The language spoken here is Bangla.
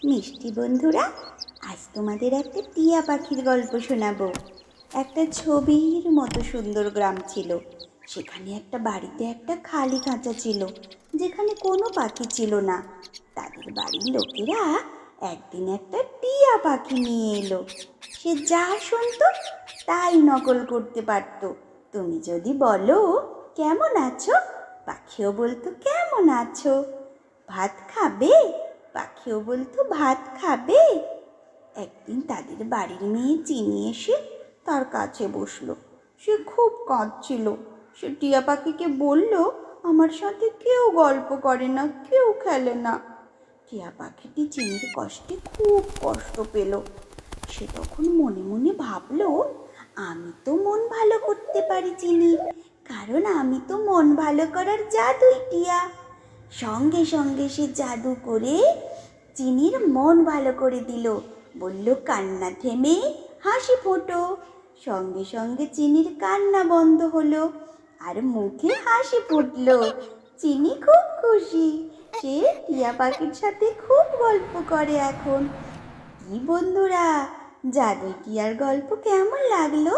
মিষ্টি বন্ধুরা, আজ তোমাদের একটা টিয়া পাখির গল্প শোনাবো। একটা ছবির মতো সুন্দর গ্রাম ছিল। সেখানে একটা বাড়িতে একটা খালি খাঁচা ছিল, যেখানে কোনো পাখি ছিল না। তাদের বাড়ির লোকেরা একদিন একটা টিয়া পাখি নিয়ে এলো। সে যা শুনতো তাই নকল করতে পারতো। তুমি যদি বলো কেমন আছো, পাখিও বলতো কেমন আছো। ভাত খাবে, পাখিও বলতো ভাত খাবে। একদিন তাদের বাড়ির মেয়ে চিনি এসে তার কাছে বসলো। সে খুব কাঁদছিল। সে টিয়া পাখিকে বলল, আমার সাথে কেউ গল্প করে না, কেউ খেলে না। টিয়া পাখিটি চিনির কষ্টে খুব কষ্ট পেল। সে তখন মনে মনে ভাবলো, আমি তো মন ভালো করতে পারি চিনির, কারণ আমি তো মন ভালো করার জাদুই টিয়া। সঙ্গে সঙ্গে সে জাদু করে চিনির মন ভালো করে দিল। বলল, কান্না থেমে হাসি ফোটো। সঙ্গে সঙ্গে চিনির কান্না বন্ধ হলো আর মুখে হাসি ফুটলো। চিনি খুব খুশি। সে টিয়া পাখির সাথে খুব গল্প করে এখন। কি বন্ধুরা, জাদুই টিয়ার গল্প কেমন লাগলো?